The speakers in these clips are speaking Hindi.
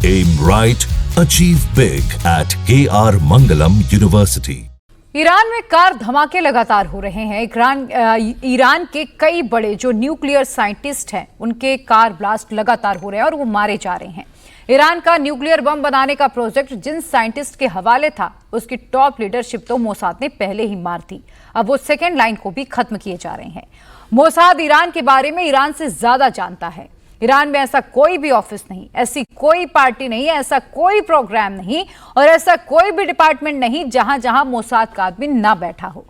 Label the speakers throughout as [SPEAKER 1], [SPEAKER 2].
[SPEAKER 1] Aim right, achieve big at KR Mangalam University.
[SPEAKER 2] Iran में कार धमाके लगातार हो रहे हैं। ईरान के कई बड़े जो न्यूक्लियर साइंटिस्ट हैं उनके कार ब्लास्ट लगातार हो रहे हैं और वो मारे जा रहे हैं। ईरान का न्यूक्लियर बम बनाने का प्रोजेक्ट जिन साइंटिस्ट के हवाले था उसकी टॉप लीडरशिप तो मोसाद ने पहले ही मार दी। अब वो सेकेंड लाइन को भी खत्म किए जा रहे हैं। मोसाद ईरान के बारे में ईरान से ज्यादा जानता है। ईरान में ऐसा कोई भी ऑफिस नहीं, ऐसी कोई पार्टी नहीं, ऐसा कोई प्रोग्राम नहीं और ऐसा कोई भी डिपार्टमेंट नहीं जहां जहां मोसाद का आदमी ना बैठा हो।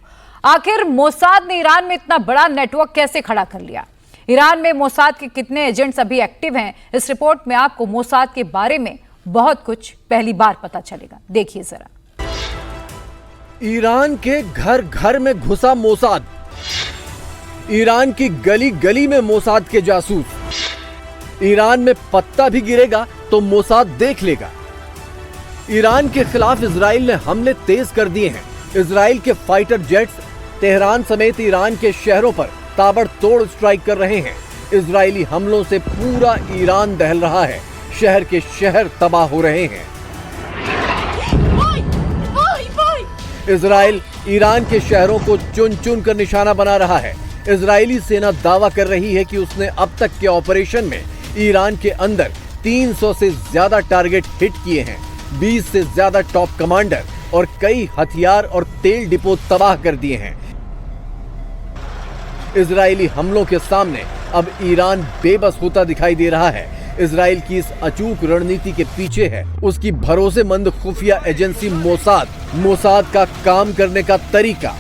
[SPEAKER 2] आखिर मोसाद ने ईरान में इतना बड़ा नेटवर्क कैसे खड़ा कर लिया? ईरान में मोसाद के कितने एजेंट्स अभी एक्टिव हैं? इस रिपोर्ट में आपको मोसाद के बारे में बहुत कुछ पहली बार पता चलेगा। देखिए जरा।
[SPEAKER 3] ईरान के घर घर में घुसा मोसाद, ईरान की गली गली में मोसाद के जासूस। ईरान में पत्ता भी गिरेगा तो मोसाद देख लेगा। ईरान के खिलाफ इजराइल ने हमले तेज कर दिए हैं। इजराइल के फाइटर जेट्स तेहरान समेत ईरान के शहरों पर ताबड़तोड़ स्ट्राइक कर रहे हैं। इजरायली हमलों से पूरा ईरान दहल रहा है। शहर के शहर तबाह हो रहे हैं। इजराइल ईरान के शहरों को चुन चुन कर निशाना बना रहा है। इजरायली सेना दावा कर रही है कि उसने अब तक के ऑपरेशन में ईरान के अंदर 300 से ज्यादा टारगेट हिट किए हैं। 20 से ज्यादा टॉप कमांडर और कई हथियार और तेल डिपो तबाह कर दिए हैं। इजरायली हमलों के सामने अब ईरान बेबस होता दिखाई दे रहा है। इजराइल की इस अचूक रणनीति के पीछे है उसकी भरोसेमंद खुफिया एजेंसी मोसाद। मोसाद का काम करने का तरीका।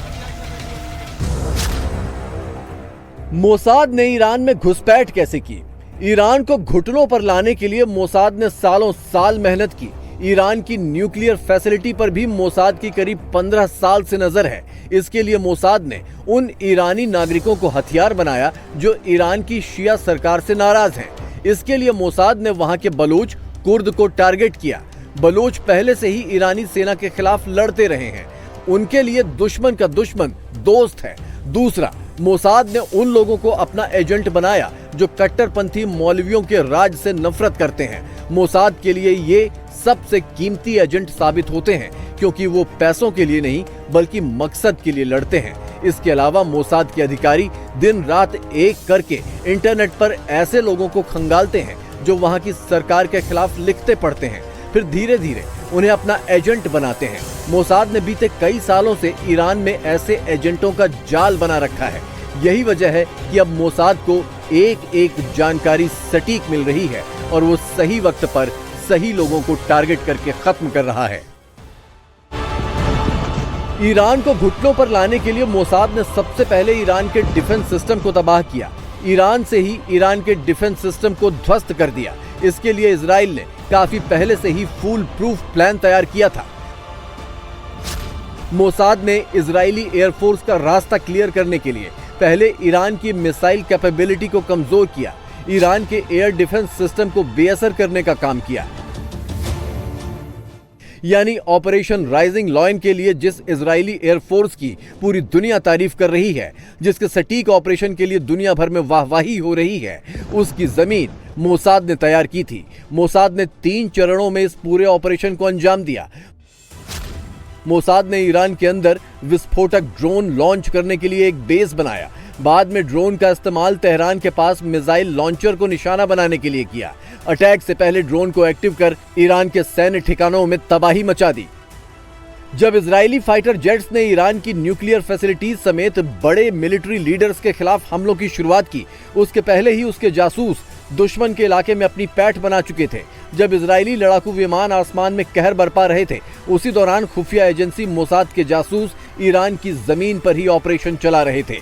[SPEAKER 3] मोसाद ने ईरान में घुसपैठ कैसे की? ईरान को घुटनों पर लाने के लिए मोसाद ने सालों साल मेहनत की। ईरान की न्यूक्लियर फैसिलिटी पर भी मोसाद की करीब 15 साल से नजर है। इसके लिए मोसाद ने उन ईरानी नागरिकों को हथियार बनाया जो ईरान की शिया सरकार से नाराज हैं। इसके लिए मोसाद ने वहां के बलूच कुर्द को टारगेट किया। बलूच पहले से ही ईरानी सेना के खिलाफ लड़ते रहे हैं। उनके लिए दुश्मन का दुश्मन दोस्त है। दूसरा, मोसाद ने उन लोगों को अपना एजेंट बनाया जो कट्टरपंथी मौलवियों के राज से नफरत करते हैं। मोसाद के लिए ये सबसे कीमती एजेंट साबित होते हैं क्योंकि वो पैसों के लिए नहीं बल्कि मकसद के लिए लड़ते हैं। इसके अलावा मोसाद के अधिकारी दिन रात एक करके इंटरनेट पर ऐसे लोगों को खंगालते हैं जो वहां की सरकार के खिलाफ लिखते पढ़ते हैं, फिर धीरे धीरे उन्हें अपना एजेंट बनाते हैं। मोसाद ने बीते कई सालों से ईरान में ऐसे एजेंटों का जाल बना रखा है। यही वजह है कि अब मोसाद को एक एक जानकारी सटीक मिल रही है और वो सही वक्त पर सही लोगों को टारगेट करके खत्म कर रहा है। ईरान को घुटनों पर लाने के लिए मोसाद ने सबसे पहले ईरान के डिफेंस सिस्टम को तबाह किया। ईरान से ही ईरान के डिफेंस सिस्टम को ध्वस्त कर दिया। इसके लिए इजराइल ने काफी पहले से ही फूल प्रूफ प्लान तैयार किया था। मोसाद ने इजरायली एयरफोर्स का रास्ता क्लियर करने के लिए पहले ईरान की मिसाइल कैपेबिलिटी को कमजोर किया। ईरान के एयर डिफेंस सिस्टम को बेअसर करने का काम किया। यानी ऑपरेशन राइजिंग लॉयन के लिए जिस इजरायली एयरफोर्स की पूरी दुनिया तारीफ कर रही है, जिसके सटीक ऑपरेशन के लिए दुनिया भर में वाहवाही हो रही है, उसकी जमीन मोसाद ने तैयार की थी। मोसाद ने 3 चरणों में इस पूरे ऑपरेशन को अंजाम दिया। मोसाद ने ईरान के अंदर विस्फोटक ड्रोन लॉन्च करने के लिए एक बेस बनाया। बाद में ड्रोन का इस्तेमाल तेहरान के पास मिसाइल लॉन्चर को निशाना बनाने के लिए किया। अटैक से पहले ड्रोन को एक्टिव कर ईरान के सैन्य ठिकानों में तबाही मचा दी। जब इजरायली फाइटर जेट्स ने ईरान की न्यूक्लियर फैसिलिटीज समेत बड़े मिलिट्री लीडर्स के खिलाफ हमलों की शुरुआत की, उसके पहले ही उसके जासूस दुश्मन के इलाके में अपनी पैठ बना चुके थे। जब इजरायली लड़ाकू विमान आसमान में कहर बरपा रहे थे, उसी दौरान खुफिया एजेंसी मोसाद के जासूस ईरान की जमीन पर ही ऑपरेशन चला रहे थे।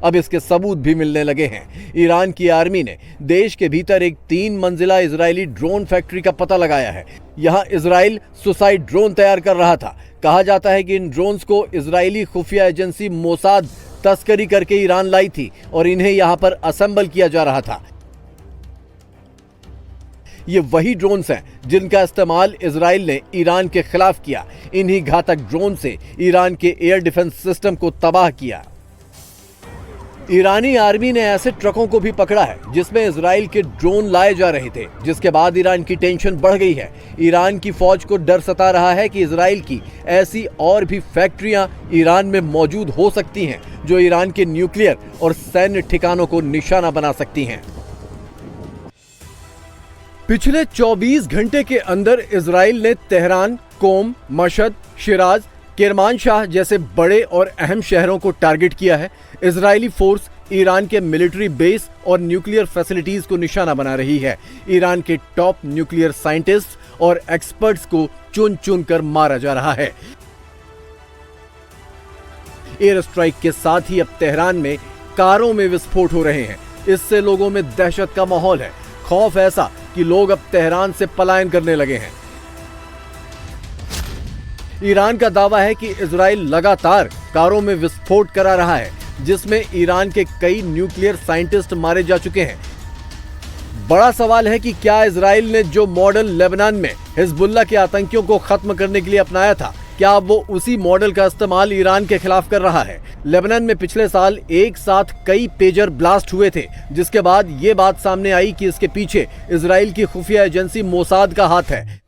[SPEAKER 3] अब इसके सबूत भी मिलने लगे हैं। ईरान की आर्मी ने देश के भीतर एक 3 मंजिला इजरायली ड्रोन फैक्ट्री का पता लगाया है। यहां इजराइल सुसाइड ड्रोन तैयार कर रहा था। कहा जाता है कि इन ड्रोन्स को इजरायली खुफिया एजेंसी मोसाद तस्करी करके ईरान लाई थी और इन्हें यहां पर असेंबल किया जा रहा था। ये वही ड्रोन्स हैं जिनका इस्तेमाल इजराइल ने ईरान के खिलाफ किया। इन्हीं घातक ड्रोन से ईरान के एयर डिफेंस सिस्टम को तबाह किया। ईरानी आर्मी ने ऐसे ट्रकों को भी पकड़ा है जिसमें इजराइल के ड्रोन लाए जा रहे थे, जिसके बाद ईरान की टेंशन बढ़ गई है। ईरान की फौज को डर सता रहा है कि इजराइल की ऐसी और भी फैक्ट्रियां ईरान में मौजूद हो सकती हैं जो ईरान के न्यूक्लियर और सैन्य ठिकानों को निशाना बना सकती हैं। पिछले 24 घंटे के अंदर इजराइल ने तेहरान, कोम, मशहद, शिराज, किरमानशाह जैसे बड़े और अहम शहरों को टारगेट किया है। इजरायली फोर्स ईरान के मिलिट्री बेस और न्यूक्लियर फैसिलिटीज को निशाना बना रही है। ईरान के टॉप न्यूक्लियर साइंटिस्ट और एक्सपर्ट्स को चुन चुन कर मारा जा रहा है। एयर स्ट्राइक के साथ ही अब तेहरान में कारों में विस्फोट हो रहे हैं। इससे लोगों में दहशत का माहौल है, खौफ ऐसा कि लोग अब तेहरान से पलायन करने लगे हैं। ईरान का दावा है कि इजराइल लगातार कारों में विस्फोट करा रहा है, जिसमें ईरान के कई न्यूक्लियर साइंटिस्ट मारे जा चुके हैं। बड़ा सवाल है कि क्या इजराइल ने जो मॉडल लेबनान में हिजबुल्लाह के आतंकियों को खत्म करने के लिए अपनाया था, क्या अब वो उसी मॉडल का इस्तेमाल ईरान के खिलाफ कर रहा है? लेबनान में पिछले साल एक साथ कई पेजर ब्लास्ट हुए थे, जिसके बाद ये बात सामने आई कि इसके पीछे इजराइल की खुफिया एजेंसी मोसाद का हाथ है।